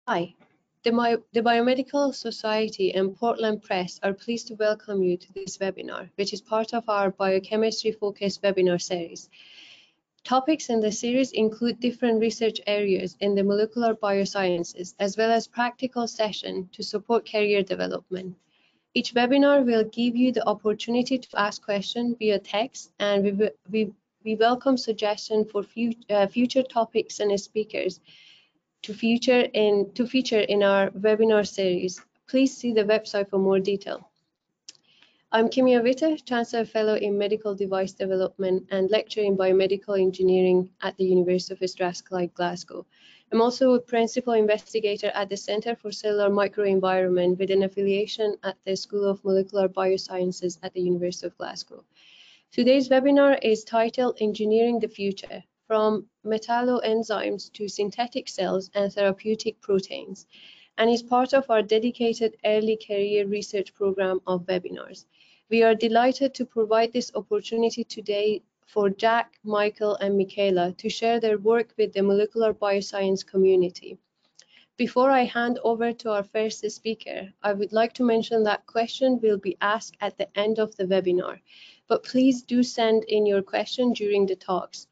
Hi, the Biomedical Society and Portland Press are pleased to welcome you to this webinar, which is part of our biochemistry-focused webinar series. Topics in the series include different research areas in the molecular biosciences, as well as practical sessions to support career development. Each webinar will give you the opportunity to ask questions via text, and we welcome suggestions for future topics and speakers to feature in our webinar series. Please see the website for more detail. I'm Kimia Witte, Chancellor Fellow in Medical Device Development and lecturer in Biomedical Engineering at the University of Strathclyde, Glasgow. I'm also a Principal Investigator at the Centre for Cellular Microenvironment with an affiliation at the School of Molecular Biosciences at the University of Glasgow. Today's webinar is titled Engineering the Future, from Metalloenzymes to Synthetic Cells and Therapeutic Proteins, and is part of our dedicated early career research program of webinars. We are delighted to provide this opportunity today for Jack, Michael, and Micaela to share their work with the molecular bioscience community. Before I hand over to our first speaker, I would like to mention that questions will be asked at the end of the webinar, but please do send in your question during the talks.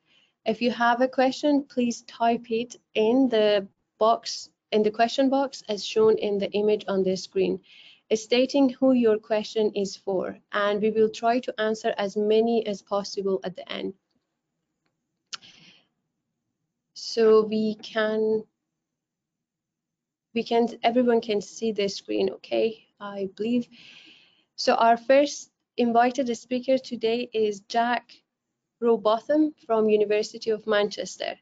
If you have a question, please type it in the question box as shown in the image on the screen, stating who your question is for, and we will try to answer as many as possible at the end. So everyone can see the screen, okay, I believe. So our first invited speaker today is Jack Rowbotham from University of Manchester.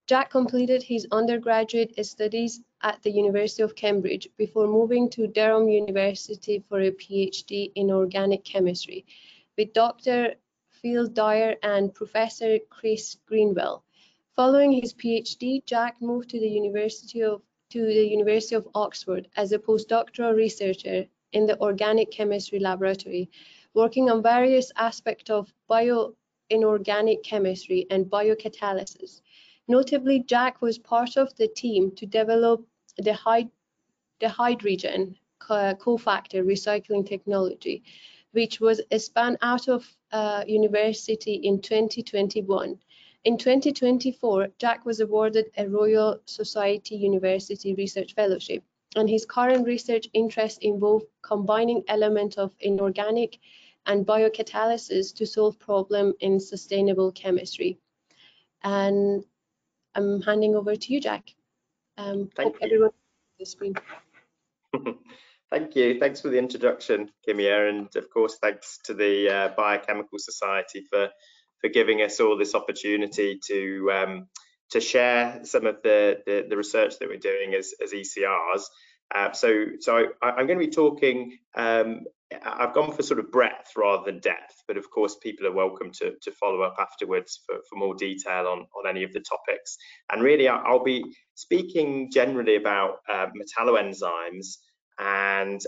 Jack completed his undergraduate studies at the University of Cambridge before moving to Durham University for a PhD in organic chemistry with Dr. Phil Dyer and Professor Chris Greenwell. Following his PhD, Jack moved to the University of Oxford as a postdoctoral researcher in the organic chemistry laboratory, working on various aspects of bioinorganic chemistry and biocatalysis. Notably, Jack was part of the team to develop the hydrogen cofactor recycling technology, which was spun out of university in 2021. In 2024, Jack was awarded a Royal Society University Research Fellowship, and his current research interests involve combining elements of inorganic and biocatalysis to solve problems in sustainable chemistry. And I'm handing over to you, Jack. Hope everyone on the screen. Thank you. Thanks for the introduction, Kimia, and of course, thanks to the Biochemical Society for giving us all this opportunity to share some of the research that we're doing as ECRs. So I'm going to be talking. I've gone for sort of breadth rather than depth, but of course people are welcome to follow up afterwards for more detail on any of the topics. And really I'll be speaking generally about metalloenzymes and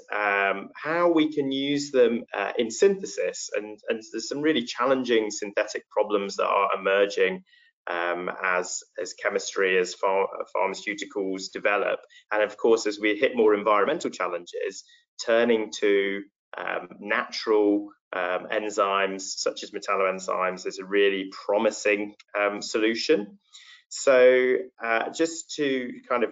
how we can use them in synthesis, and there's some really challenging synthetic problems that are emerging as chemistry, as pharmaceuticals develop, and of course as we hit more environmental challenges, turning to natural enzymes such as metalloenzymes is a really promising solution. So just to kind of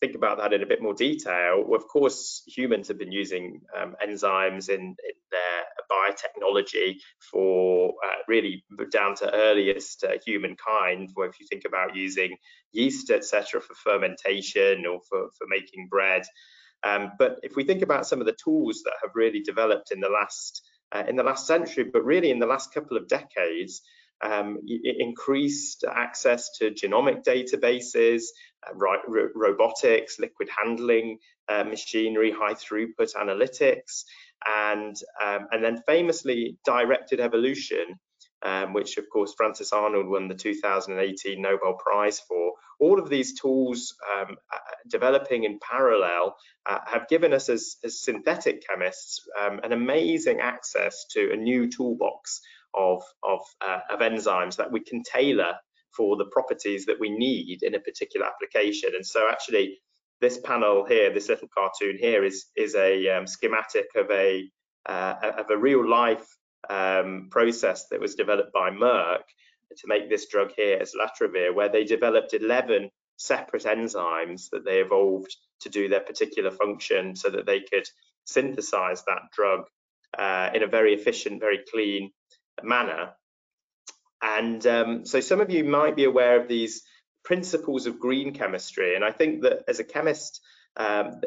think about that in a bit more detail, well, of course humans have been using enzymes in their biotechnology for really down to earliest humankind, where if you think about using yeast, etc., for fermentation or for making bread. But if we think about some of the tools that have really developed in the last century, but really in the last couple of decades, increased access to genomic databases, robotics, liquid handling machinery, high throughput analytics, and then famously directed evolution, which of course Francis Arnold won the 2018 Nobel Prize for. All of these tools developing in parallel have given us as synthetic chemists an amazing access to a new toolbox of enzymes that we can tailor for the properties that we need in a particular application. And so actually this panel here, this little cartoon here, is a schematic of a real life process that was developed by Merck to make this drug here, islatravir, where they developed 11 separate enzymes that they evolved to do their particular function, so that they could synthesize that drug in a very efficient, very clean manner. And so some of you might be aware of these principles of green chemistry, and I think that as a chemist,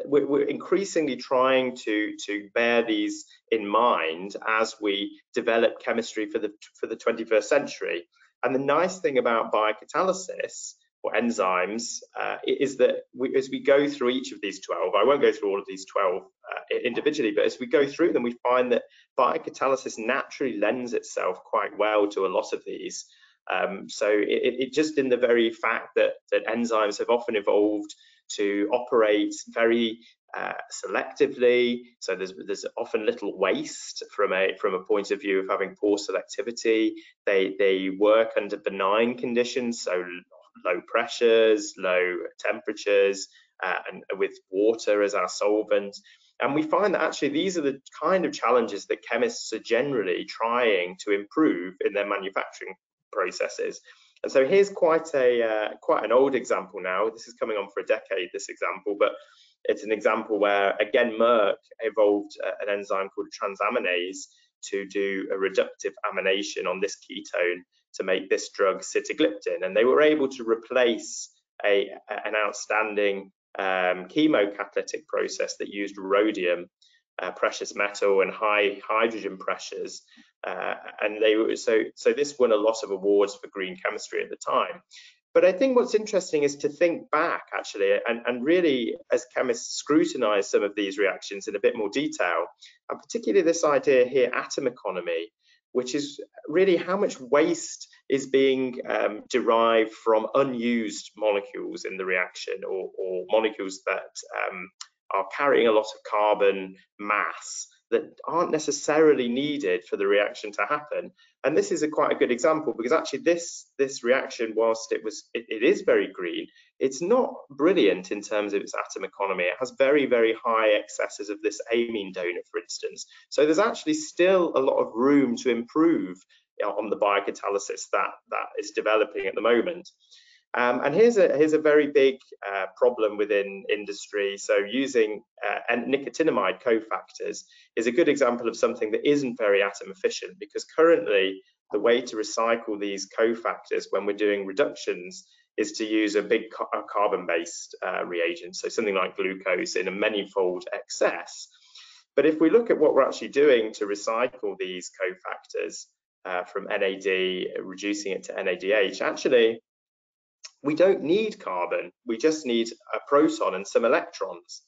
we're increasingly trying to bear these in mind as we develop chemistry for the 21st century. And the nice thing about biocatalysis or enzymes is that as we go through each of these 12, I won't go through all of these 12 individually, but as we go through them, we find that biocatalysis naturally lends itself quite well to a lot of these. So it just in the very fact that enzymes have often evolved to operate very selectively, so there's often little waste from a point of view of having poor selectivity. They work under benign conditions, so low pressures, low temperatures, and with water as our solvent. And we find that actually these are the kind of challenges that chemists are generally trying to improve in their manufacturing processes. And so here's quite an old example now. This is coming on for a decade, this example, but it's an example where, again, Merck evolved an enzyme called transaminase to do a reductive amination on this ketone to make this drug sitagliptin. And they were able to replace an outstanding chemocatalytic process that used rhodium, precious metal, and high hydrogen pressures. And they were so this won a lot of awards for green chemistry at the time. But I think what's interesting is to think back, actually, and really, as chemists, scrutinize some of these reactions in a bit more detail, and particularly this idea here, atom economy, which is really how much waste is being derived from unused molecules in the reaction, or molecules that are carrying a lot of carbon mass that aren't necessarily needed for the reaction to happen. And this is quite a good example, because actually this reaction, whilst it is very green, it's not brilliant in terms of its atom economy. It has very, very high excesses of this amine donor, for instance. So there's actually still a lot of room to improve on the biocatalysis that is developing at the moment. And here's a very big problem within industry. So using nicotinamide cofactors is a good example of something that isn't very atom efficient, because currently the way to recycle these cofactors when we're doing reductions is to use a big carbon-based reagent, so something like glucose in a many-fold excess. But if we look at what we're actually doing to recycle these cofactors from NAD, reducing it to NADH, actually, we don't need carbon, we just need a proton and some electrons.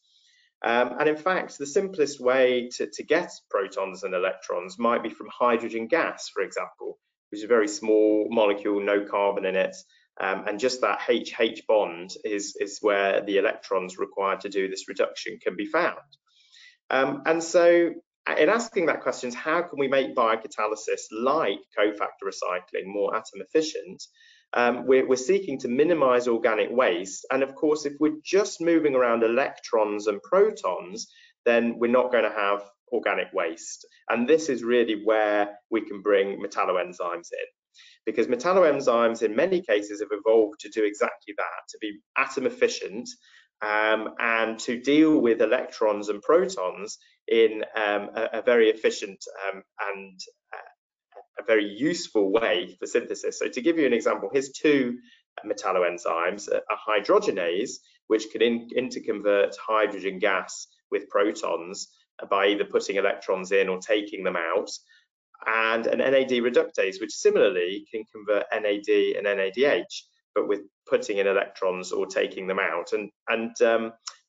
And in fact, the simplest way to get protons and electrons might be from hydrogen gas, for example, which is a very small molecule, no carbon in it. And just that HH bond is where the electrons required to do this reduction can be found. And so in asking that question, how can we make biocatalysis like cofactor recycling more atom efficient? We're seeking to minimize organic waste. And of course, if we're just moving around electrons and protons, then we're not going to have organic waste. And this is really where we can bring metalloenzymes in, because metalloenzymes in many cases have evolved to do exactly that, to be atom efficient and to deal with electrons and protons in a very efficient and a very useful way for synthesis. So to give you an example, here's two metalloenzymes, a hydrogenase, which can interconvert hydrogen gas with protons by either putting electrons in or taking them out, and an NAD reductase, which similarly can convert NAD and NADH, but with putting in electrons or taking them out. And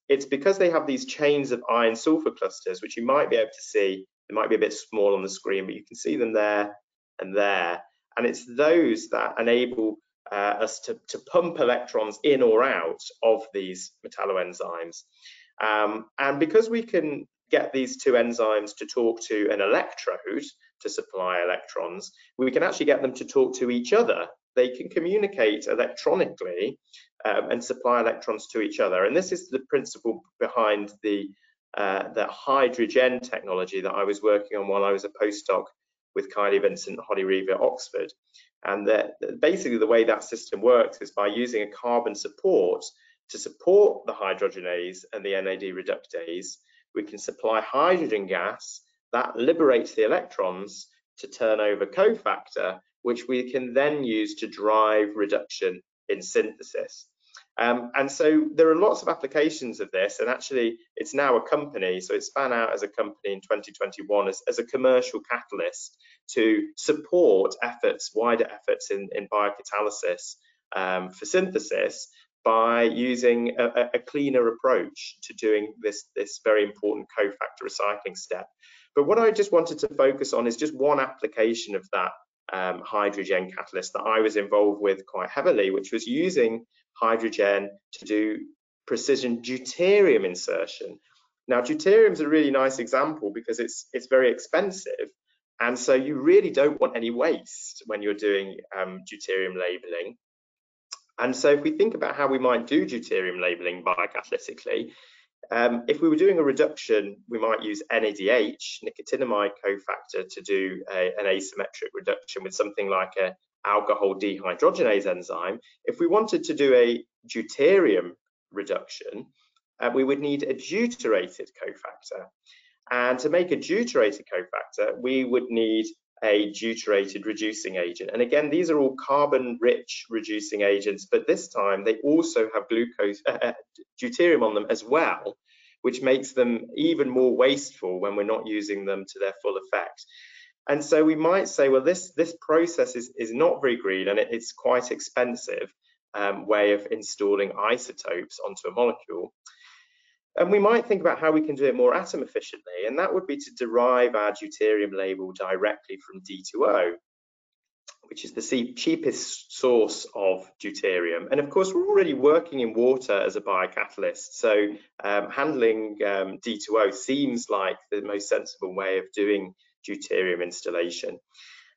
it's because they have these chains of iron sulfur clusters, which you might be able to see. They might be a bit small on the screen, but you can see them there and there. And it's those that enable us to pump electrons in or out of these metalloenzymes. And because we can get these two enzymes to talk to an electrode to supply electrons, we can actually get them to talk to each other. They can communicate electronically and supply electrons to each other. And this is the principle behind the hydrogen technology that I was working on while I was a postdoc with Kylie Vincent, Holly Reeve at Oxford. And basically the way that system works is by using a carbon support to support the hydrogenase and the NAD reductase. We can supply hydrogen gas that liberates the electrons to turn over cofactor, which we can then use to drive reduction in synthesis. And so there are lots of applications of this, and actually it's now a company, so it span out as a company in 2021 as a commercial catalyst to support efforts, wider efforts in biocatalysis for synthesis by using a cleaner approach to doing this very important cofactor recycling step. But what I just wanted to focus on is just one application of that hydrogen catalyst that I was involved with quite heavily, which was using hydrogen to do precision deuterium insertion. Now, deuterium is a really nice example because it's very expensive, and so you really don't want any waste when you're doing deuterium labeling. And so if we think about how we might do deuterium labeling biocatalytically, if we were doing a reduction, we might use NADH, nicotinamide cofactor, to do an asymmetric reduction with something like a alcohol dehydrogenase enzyme. If we wanted to do a deuterium reduction, we would need a deuterated cofactor. And to make a deuterated cofactor, we would need a deuterated reducing agent. And again, these are all carbon-rich reducing agents, but this time they also have glucose deuterium on them as well, which makes them even more wasteful when we're not using them to their full effect. And so we might say, well, this process is not very green, and it's quite expensive way of installing isotopes onto a molecule. And we might think about how we can do it more atom efficiently, and that would be to derive our deuterium label directly from D2O, which is the cheapest source of deuterium. And of course, we're already working in water as a biocatalyst, so handling D2O seems like the most sensible way of doing deuterium installation.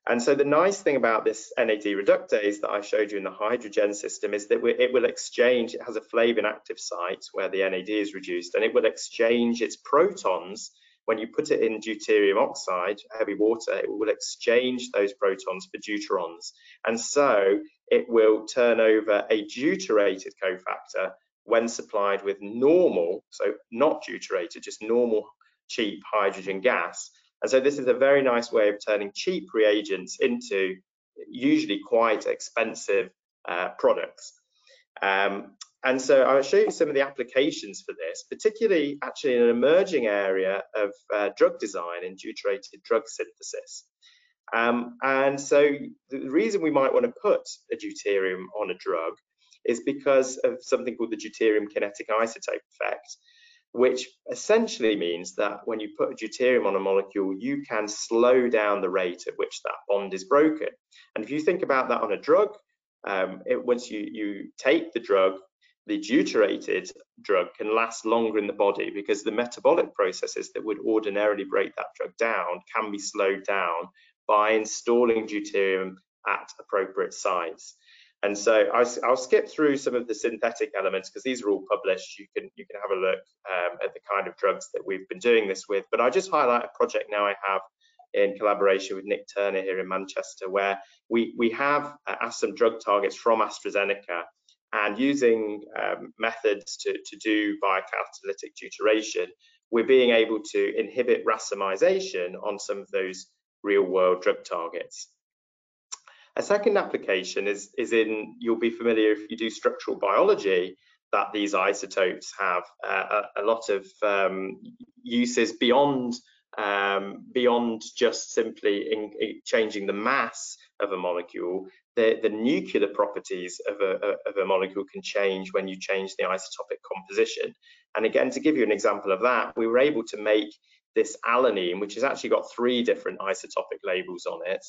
And so the nice thing about this NAD reductase that I showed you in the hydrogen system is that it will exchange, it has a flavin active site where the NAD is reduced, and it will exchange its protons. When you put it in deuterium oxide, heavy water, it will exchange those protons for deuterons. And so it will turn over a deuterated cofactor when supplied with normal, so not deuterated, just normal cheap hydrogen gas. And so this is a very nice way of turning cheap reagents into usually quite expensive products. And so I'll show you some of the applications for this, particularly actually in an emerging area of drug design and deuterated drug synthesis. And so the reason we might want to put a deuterium on a drug is because of something called the deuterium kinetic isotope effect, which essentially means that when you put a deuterium on a molecule, you can slow down the rate at which that bond is broken. And if you think about that on a drug, once you take the drug, the deuterated drug can last longer in the body because the metabolic processes that would ordinarily break that drug down can be slowed down by installing deuterium at appropriate sites. And so I'll skip through some of the synthetic elements because these are all published. You can have a look at the kind of drugs that we've been doing this with. But I just highlight a project now I have in collaboration with Nick Turner here in Manchester, where we have asked some drug targets from AstraZeneca, and using methods to do biocatalytic deuteration, we're being able to inhibit racemization on some of those real-world drug targets. A second application is in, you'll be familiar if you do structural biology, that these isotopes have a lot of uses beyond just simply changing the mass of a molecule. The nuclear properties of a molecule can change when you change the isotopic composition. And again, to give you an example of that, we were able to make this alanine, which has actually got 3 different isotopic labels on it.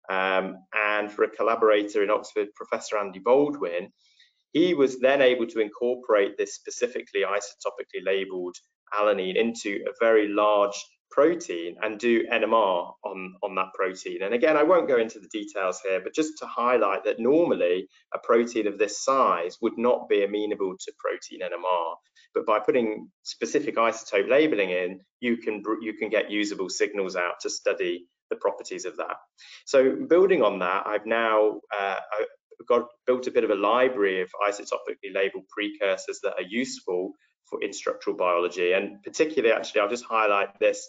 And for a collaborator in Oxford, Professor Andy Baldwin, he was then able to incorporate this specifically isotopically labeled alanine into a very large protein and do NMR on that protein. And again, I won't go into the details here, but just to highlight that normally a protein of this size would not be amenable to protein NMR. But by putting specific isotope labeling in, you can get usable signals out to study the properties of that. So building on that, I've now built a bit of a library of isotopically labeled precursors that are useful in structural biology, and particularly, actually, I'll just highlight this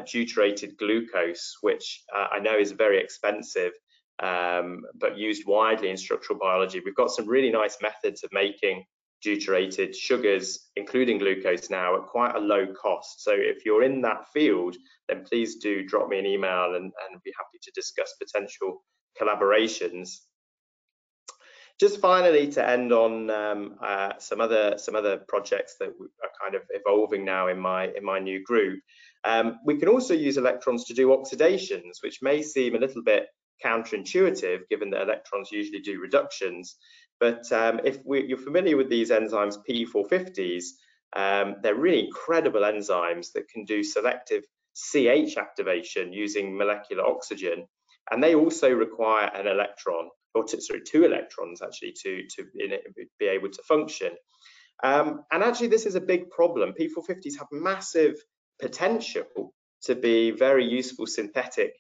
deuterated glucose, which I know is very expensive, but used widely in structural biology. We've got some really nice methods of making deuterated sugars, including glucose now, at quite a low cost. So if you're in that field, then please do drop me an email and be happy to discuss potential collaborations. Just finally, to end on some other projects that are kind of evolving now in my new group. We can also use electrons to do oxidations, which may seem a little bit counterintuitive, given that electrons usually do reductions. But if you're familiar with these enzymes P450s, they're really incredible enzymes that can do selective CH activation using molecular oxygen, and they also require an electron, or two electrons actually, to be able to function. And actually, this is a big problem. P450s have massive potential to be very useful synthetic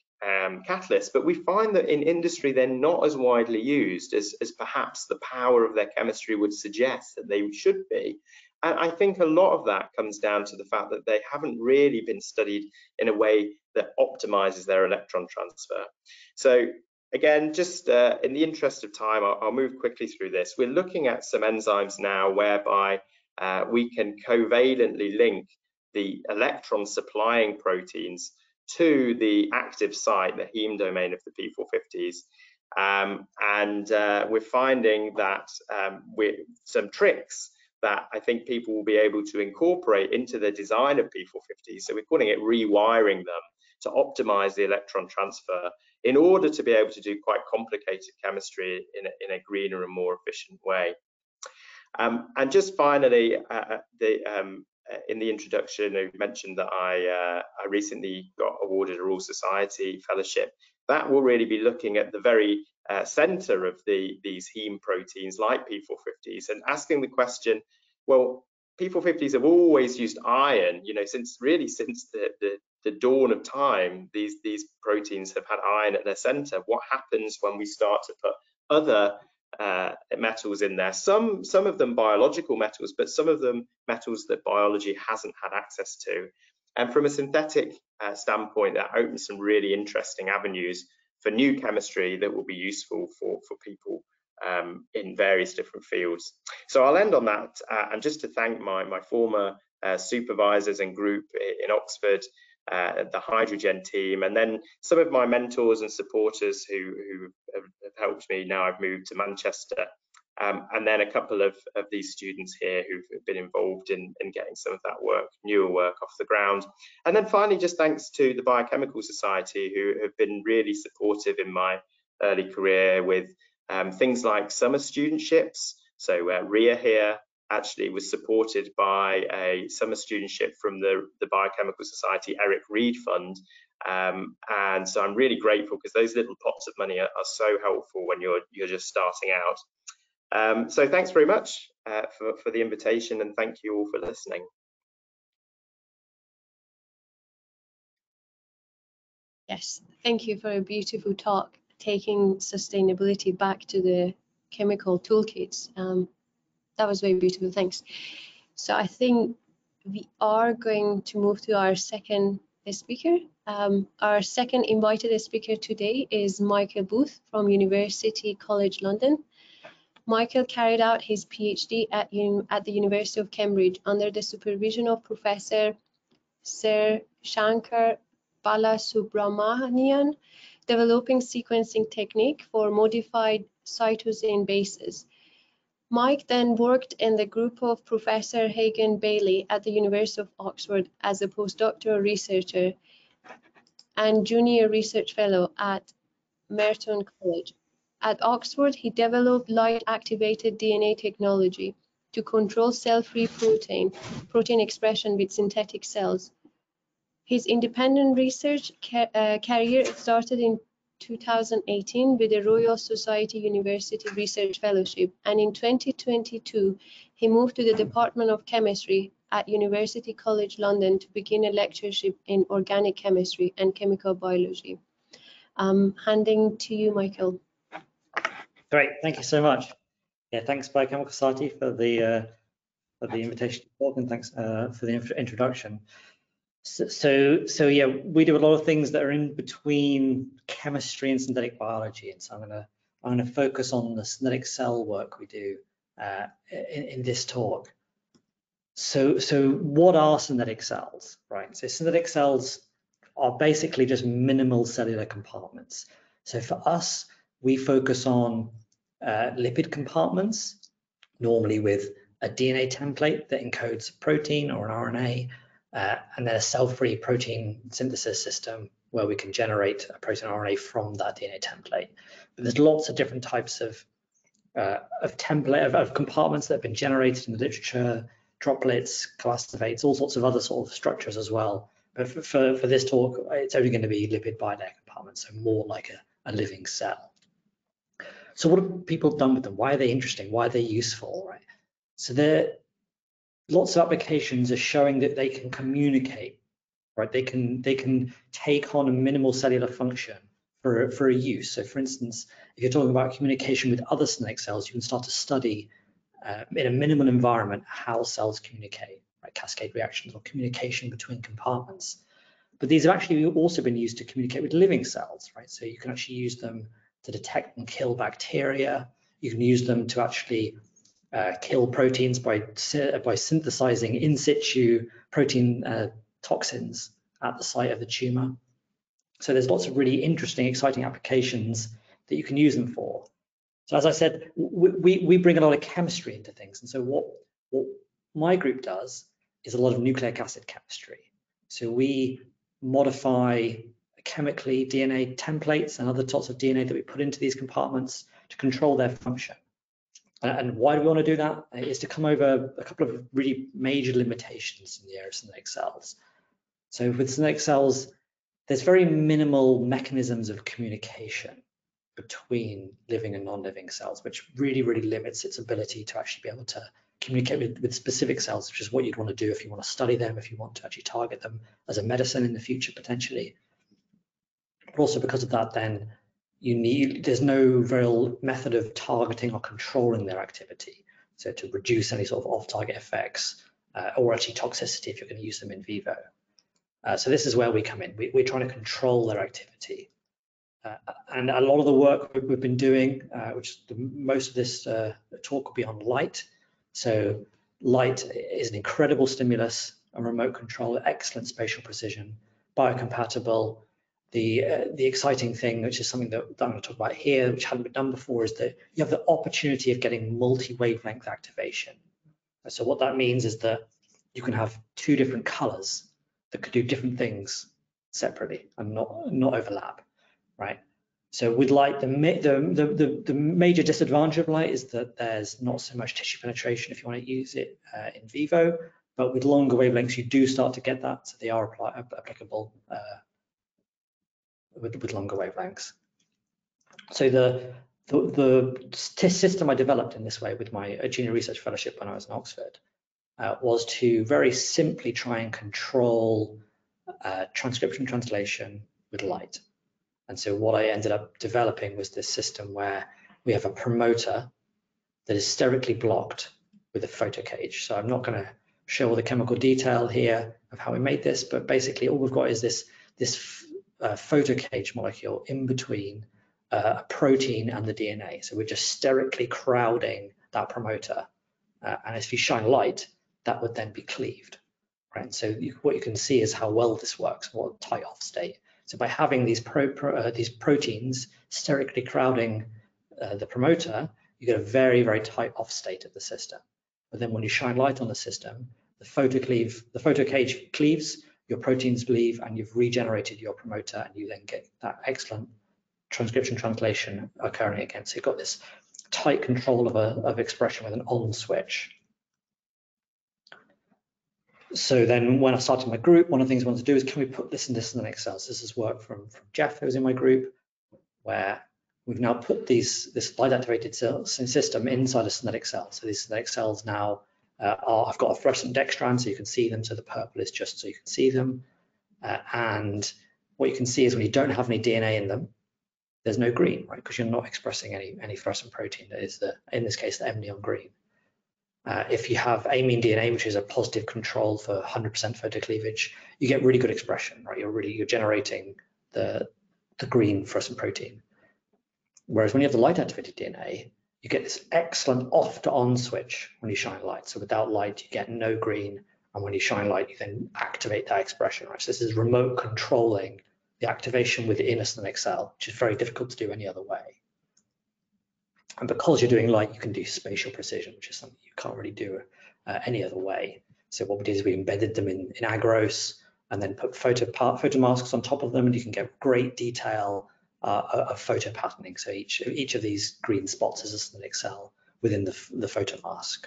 catalysts, but we find that in industry they're not as widely used as perhaps the power of their chemistry would suggest that they should be. And I think a lot of that comes down to the fact that they haven't really been studied in a way that optimizes their electron transfer. So again, just in the interest of time, I'll move quickly through this. We're looking at some enzymes now whereby we can covalently link the electron supplying proteins to the active site, the heme domain of the P450s. We're finding that with some tricks that I think people will be able to incorporate into the design of P450s. So we're calling it rewiring them to optimize the electron transfer in order to be able to do quite complicated chemistry in a greener and more efficient way. And just finally, in the introduction, I mentioned that I recently got awarded a Royal Society fellowship. That will really be looking at the very center of these heme proteins like P450s and asking the question, well, P450s have always used iron, since the dawn of time. These proteins have had iron at their center. What happens when we start to put other metals in there? Some of them biological metals, but some of them metals that biology hasn't had access to. And from a synthetic standpoint, that opens some really interesting avenues for new chemistry that will be useful for people in various different fields. So I'll end on that, and just to thank my former supervisors and group in Oxford, the Hydrogen team, and then some of my mentors and supporters who have helped me. Now I've moved to Manchester, and then a couple of these students here who've been involved in getting some of that newer work off the ground. And then finally, just thanks to the Biochemical Society, who have been really supportive in my early career with things like summer studentships. So Ria here actually was supported by a summer studentship from the Biochemical Society Eric Reed Fund. And so I'm really grateful, because those little pots of money are so helpful when you're just starting out. So thanks very much for the invitation, and thank you all for listening. Yes, thank you for a beautiful talk, taking sustainability back to the chemical toolkits. That was very beautiful, thanks. So I think we are going to move to our second speaker. Our second invited speaker today is Michael Booth from University College London. Michael carried out his PhD at the University of Cambridge under the supervision of Professor Sir Shankar Balasubramanian, developing sequencing technique for modified cytosine bases. Mike then worked in the group of Professor Hagan Bailey at the University of Oxford as a postdoctoral researcher and junior research fellow at Merton College. At Oxford, he developed light-activated DNA technology to control cell-free protein expression with synthetic cells. His independent research career started in 2018 with the Royal Society University Research Fellowship, and in 2022 he moved to the Department of Chemistry at University College London to begin a lectureship in organic chemistry and chemical biology. Handing to you, Michael. Great, thank you so much. Yeah, thanks Biochemical Society for the invitation to talk, and thanks for the introduction. So yeah, we do a lot of things that are in between chemistry and synthetic biology, and so I'm gonna focus on the synthetic cell work we do in this talk. So what are synthetic cells, right? So synthetic cells are basically just minimal cellular compartments. So for us, we focus on lipid compartments, normally with a DNA template that encodes a protein or an RNA, and then a cell-free protein synthesis system where we can generate a protein RNA from that DNA template. But there's lots of different types of compartments that have been generated in the literature, droplets, classificates, all sorts of other sort of structures as well. But for this talk, it's only going to be lipid bilayer compartments, so more like a living cell. So what have people done with them? Why are they interesting? Why are they useful, right? So lots of applications are showing that they can communicate, right? They can take on a minimal cellular function for a use. So for instance, if you're talking about communication with other synthetic cells, you can start to study in a minimal environment how cells communicate, right? Cascade reactions or communication between compartments. But these have actually also been used to communicate with living cells, right? So you can actually use them to detect and kill bacteria. You can use them to actually kill proteins by synthesizing in situ protein toxins at the site of the tumor. So there's lots of really interesting, exciting applications that you can use them for. So as I said, we bring a lot of chemistry into things. And so what my group does is a lot of nucleic acid chemistry. So we modify chemically DNA templates and other sorts of DNA that we put into these compartments to control their function. And why do we want to do that? Is to come over a couple of really major limitations in the area of synthetic cells. So with synthetic cells, there's very minimal mechanisms of communication between living and non-living cells, which really, really limits its ability to actually be able to communicate with specific cells, which is what you'd want to do if you want to study them, if you want to actually target them as a medicine in the future, potentially. But also because of that, then there's no real method of targeting or controlling their activity. So to reduce any sort of off-target effects or actually toxicity if you're going to use them in vivo. So this is where we come in. We're trying to control their activity. And a lot of the work we've been doing, most of this talk will be on light. So light is an incredible stimulus, a remote control, excellent spatial precision, biocompatible. The exciting thing, which is something that I'm going to talk about here, which hadn't been done before, is that you have the opportunity of getting multi-wavelength activation. So what that means is that you can have two different colors that could do different things separately and not overlap, right? So with light, the major disadvantage of light is that there's not so much tissue penetration if you want to use it in vivo, but with longer wavelengths, you do start to get that. So they are applicable with longer wavelengths. So the system I developed in this way with my junior research fellowship when I was in Oxford was to very simply try and control transcription translation with light. And so what I ended up developing was this system where we have a promoter that is sterically blocked with a photocage. So I'm not going to show all the chemical detail here of how we made this, but basically all we've got is this photocage molecule in between a protein and the DNA. So we're just sterically crowding that promoter. And if you shine light, that would then be cleaved. Right? So what you can see is how well this works, what tight off state. So by having these proteins sterically crowding the promoter, you get a very, very tight off state of the system. But then when you shine light on the system, the photocage cleaves, your proteins leave, and you've regenerated your promoter, and you then get that excellent transcription translation occurring again. So you've got this tight control of expression with an on switch. So then when I started my group, one of the things I wanted to do is, can we put this and this in the next cell? So this is work from Jeff, who was in my group, where we've now put this light activated system inside a synthetic cell. So these synthetic cells now I've got a fluorescent dextran, so you can see them. So the purple is just so you can see them. And what you can see is when you don't have any DNA in them, there's no green, right? Because you're not expressing any fluorescent protein that is in this case, the M-neon green. If you have amine DNA, which is a positive control for 100% photocleavage, you get really good expression, right? You're generating the green fluorescent protein. Whereas when you have the light activated DNA, you get this excellent off to on switch when you shine light. So without light, you get no green. And when you shine light, you then activate that expression, right? So this is remote controlling the activation within a synthetic cell, which is very difficult to do any other way. And because you're doing light, you can do spatial precision, which is something you can't really do any other way. So what we did is we embedded them in agarose and then put photomasks on top of them, and you can get great detail of photo patterning. So each of these green spots is a synthetic cell within the photomask.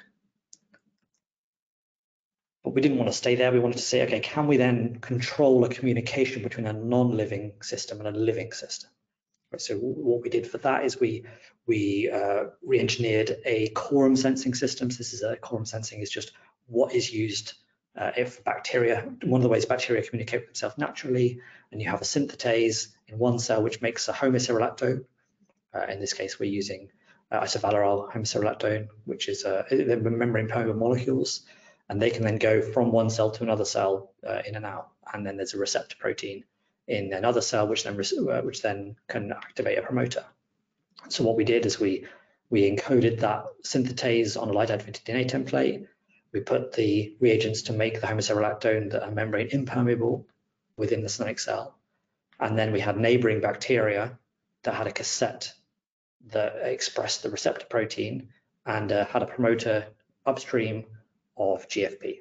But we didn't want to stay there. We wanted to say, okay, can we then control a communication between a non-living system and a living system? So what we did for that is we re-engineered a quorum sensing system. So this is quorum sensing is just what is used if bacteria, one of the ways bacteria communicate with themselves naturally, and you have a synthetase in one cell which makes a homocerolactone. In this case, we're using isovalerol homocerolactone, which is the membrane permeable molecules, and they can then go from one cell to another cell in and out. And then there's a receptor protein in another cell, which then can activate a promoter. So what we did is we encoded that synthetase on a light activated DNA template. We put the reagents to make the homocerolactone that are membrane impermeable within the synthetic cell. And then we had neighboring bacteria that had a cassette that expressed the receptor protein and had a promoter upstream of GFP.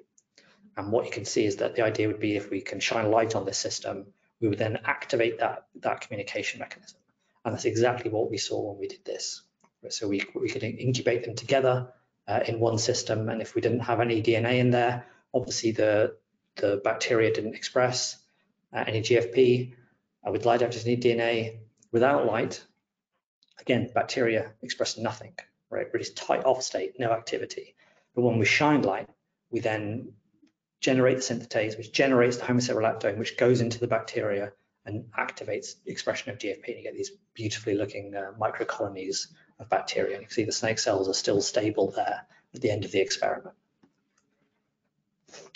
And what you can see is that the idea would be if we can shine light on this system, we would then activate that communication mechanism. And that's exactly what we saw when we did this. So we could incubate them together in one system. And if we didn't have any DNA in there, obviously the bacteria didn't express any GFP. With light activated DNA, without light, again, bacteria express nothing, right? Really tight off state, no activity. But when we shine light, we then generate the synthetase, which generates the homocerolactone, which goes into the bacteria and activates the expression of GFP. And you get these beautifully looking microcolonies of bacteria. And you can see the snake cells are still stable there at the end of the experiment.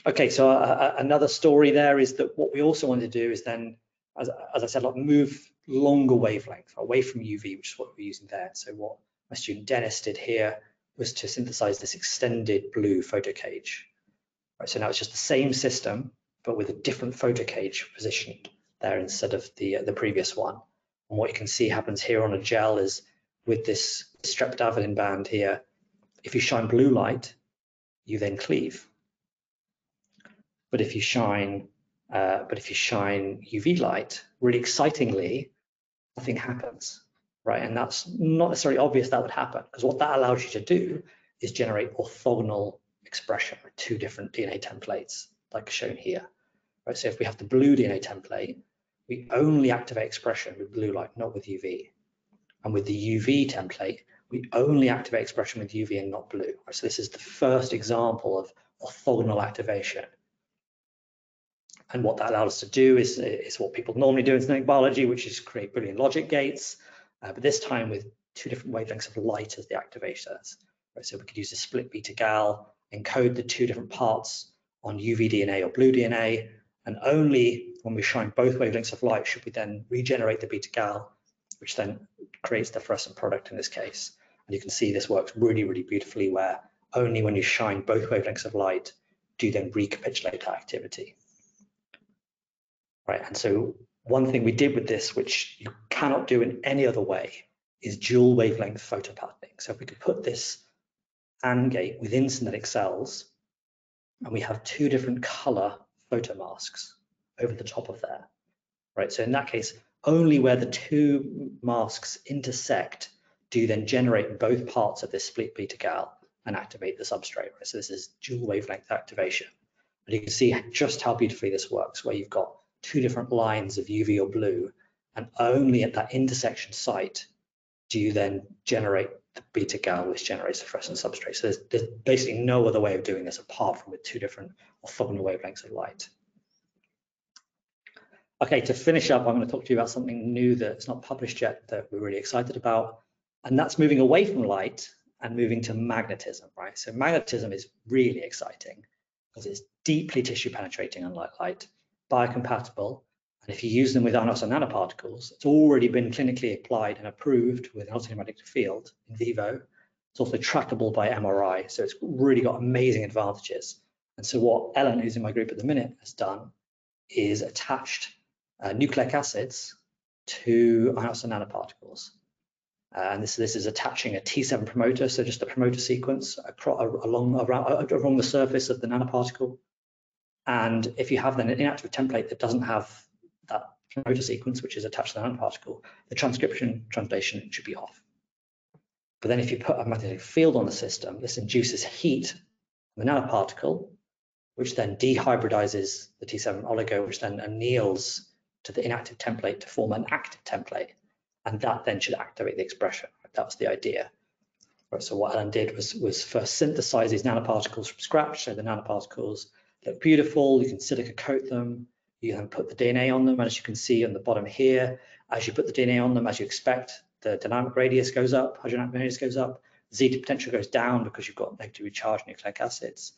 Okay, so another story there is that what we also want to do is then, as I said, like move longer wavelength away from UV, which is what we're using there. So what my student Dennis did here was to synthesize this extended blue photocage. Right, so now it's just the same system, but with a different photocage positioned there instead of the previous one. And what you can see happens here on a gel is with this streptavidin band here, if you shine blue light, you then cleave. But if you shine UV light, really excitingly, nothing happens, right? And that's not necessarily obvious that would happen, because what that allows you to do is generate orthogonal expression with two different DNA templates, like shown here. Right? So if we have the blue DNA template, we only activate expression with blue light, not with UV. And with the UV template, we only activate expression with UV and not blue. Right? So this is the first example of orthogonal activation. And what that allowed us to do is what people normally do in synthetic biology, which is create Boolean logic gates, but this time with two different wavelengths of light as the activators. Right? So we could use a split beta gal, encode the two different parts on UV DNA or blue DNA, and only when we shine both wavelengths of light should we then regenerate the beta gal, which then creates the fluorescent product in this case. And you can see this works really, really beautifully, where only when you shine both wavelengths of light do you then recapitulate that activity. Right, and so one thing we did with this, which you cannot do in any other way, is dual wavelength photopatterning. So if we could put this AND gate within synthetic cells, and we have two different color photomasks over the top of there, right? So in that case, only where the two masks intersect do you then generate both parts of this split beta gal and activate the substrate, right? So this is dual wavelength activation. And you can see just how beautifully this works, where you've got two different lines of UV or blue, and only at that intersection site do you then generate the beta-gal, which generates the fluorescent substrate. So there's basically no other way of doing this apart from with two different orthogonal wavelengths of light. Okay, to finish up, I'm going to talk to you about something new that's not published yet that we're really excited about, and that's moving away from light and moving to magnetism, right? So magnetism is really exciting because it's deeply tissue penetrating, unlike light, biocompatible, and if you use them with anodes and nanoparticles, it's already been clinically applied and approved with an ultramagnetic field in vivo. It's also trackable by MRI, so it's really got amazing advantages. And so what Ellen, who's in my group at the minute, has done is attached nucleic acids to anodes and nanoparticles. And this is attaching a T7 promoter, so just a promoter sequence along the surface of the nanoparticle. And if you have then an inactive template that doesn't have that promoter sequence, which is attached to the nanoparticle, the translation should be off. But then if you put a magnetic field on the system, this induces heat in the nanoparticle, which then dehybridizes the T7 oligo, which then anneals to the inactive template to form an active template. And that then should activate the expression. That was the idea. Right, so what Ellen did was first synthesize these nanoparticles from scratch. So the nanoparticles look beautiful. You can silica coat them. You then put the DNA on them, as you can see on the bottom here. As you put the DNA on them, as you expect, the dynamic radius goes up, hydrodynamic radius goes up, Z potential goes down because you've got negatively charged nucleic acids.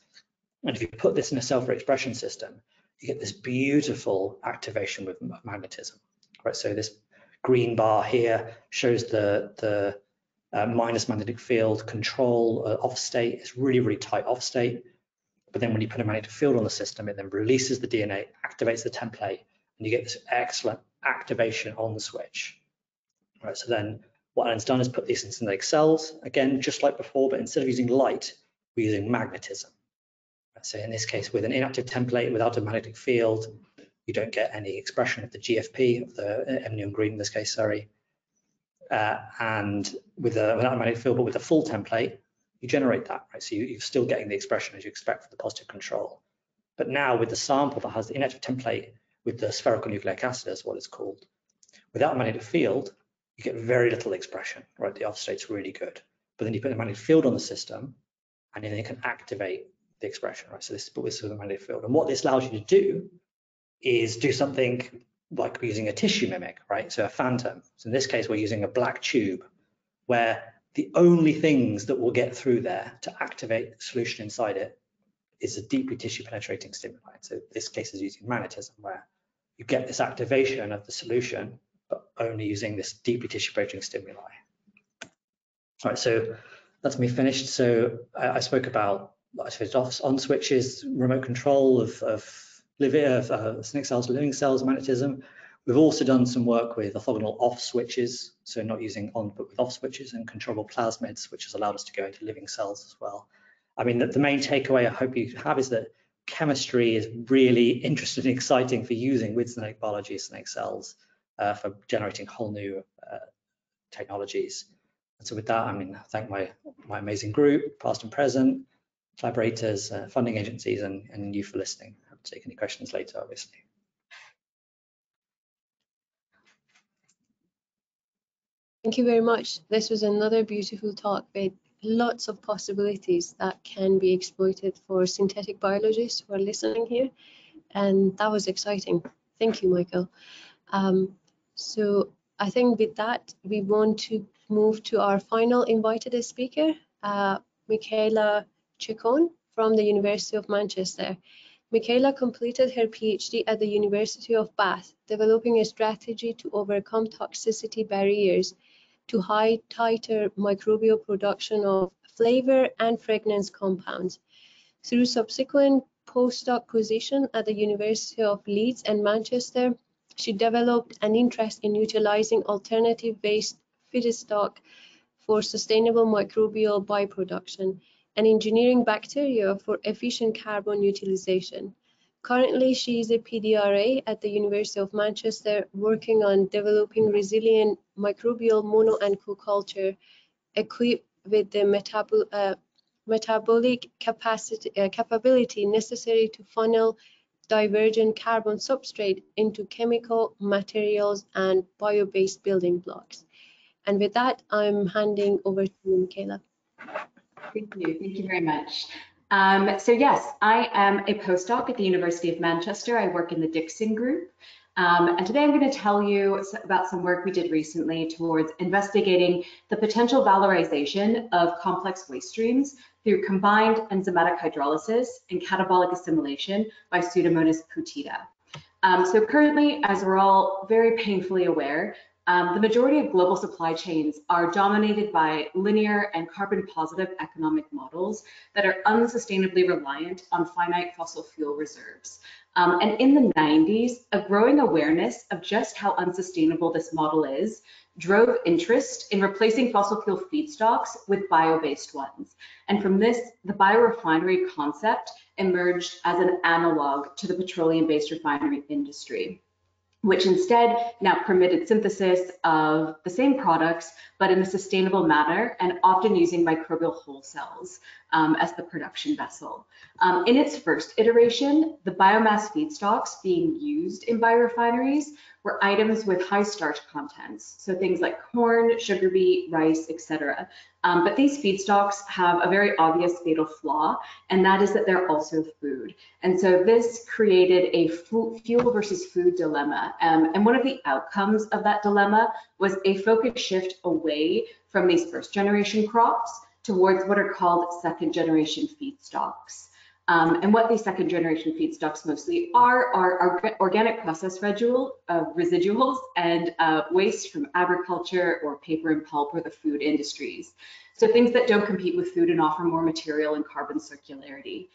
And if you put this in a cell-free expression system, you get this beautiful activation with magnetism. Right, so this green bar here shows the minus magnetic field control off state. It's really, really tight off state. But then when you put a magnetic field on the system, it then releases the DNA, activates the template, and you get this excellent activation on the switch. Right, so then what Ellen's done is put these in synthetic cells, again, just like before, but instead of using light, we're using magnetism. Right, so in this case, with an inactive template, without a magnetic field, you don't get any expression of the GFP, of the neon green in this case, sorry. And without a magnetic field, but with a full template, you generate that, right? So you're still getting the expression as you expect for the positive control. But now with the sample that has the inactive template with the spherical nucleic acid, is what it's called, without a magnetic field, you get very little expression, right? The off state's really good. But then you put a magnetic field on the system, and then you can activate the expression, right? So this is with a magnetic field. And what this allows you to do is do something like using a tissue mimic, right? So a phantom. So in this case, we're using a black tube where the only things that will get through there to activate the solution inside it is a deeply tissue penetrating stimuli. So in this case is using magnetism, where you get this activation of the solution, but only using this deeply tissue penetrating stimuli. All right, so that's me finished. So I spoke about, I suppose, on switches, remote control of SNCC cells, living cells, magnetism. We've also done some work with orthogonal off switches, so not using on but with off switches, and controllable plasmids, which has allowed us to go into living cells as well. I mean, the main takeaway I hope you have is that chemistry is really interesting and exciting for using with synthetic biology, synthetic cells, for generating whole new technologies. And so with that, I mean, thank my amazing group, past and present, collaborators, funding agencies, and you for listening. I'll take any questions later, obviously. Thank you very much. This was another beautiful talk with lots of possibilities that can be exploited for synthetic biologists who are listening here. And that was exciting. Thank you, Michael. So I think with that, we want to move to our final invited speaker, Micaela Chacon from the University of Manchester. Micaela completed her PhD at the University of Bath, developing a strategy to overcome toxicity barriers to high titer microbial production of flavor and fragrance compounds. Through subsequent postdoc position at the University of Leeds and Manchester, she developed an interest in utilizing alternative-based feedstock for sustainable microbial bioproduction and engineering bacteria for efficient carbon utilization. Currently, she is a PDRA at the University of Manchester, working on developing resilient microbial mono and co-culture equipped with the metabolic capability necessary to funnel divergent carbon substrate into chemical materials and bio-based building blocks. And with that, I'm handing over to you, Micaela. Thank you very much. So yes, I am a postdoc at the University of Manchester. I work in the Dixon group. And today I'm going to tell you about some work we did recently towards investigating the potential valorization of complex waste streams through combined enzymatic hydrolysis and catabolic assimilation by Pseudomonas putida. So currently, as we're all very painfully aware, the majority of global supply chains are dominated by linear and carbon positive economic models that are unsustainably reliant on finite fossil fuel reserves. And in the 90s, a growing awareness of just how unsustainable this model is drove interest in replacing fossil fuel feedstocks with bio-based ones. And from this, the biorefinery concept emerged as an analog to the petroleum-based refinery industry, which instead now permitted synthesis of the same products, but in a sustainable manner and often using microbial whole cells as the production vessel. In its first iteration, the biomass feedstocks being used in biorefineries were items with high starch contents, so things like corn, sugar beet, rice, etc. But these feedstocks have a very obvious fatal flaw, and that is that they're also food. And so this created a fuel versus food dilemma. And one of the outcomes of that dilemma was a focus shift away from these first generation crops towards what are called second generation feedstocks. And what these second generation feedstocks mostly are organic process residuals and waste from agriculture or paper and pulp or the food industries. So things that don't compete with food and offer more material and carbon circularity.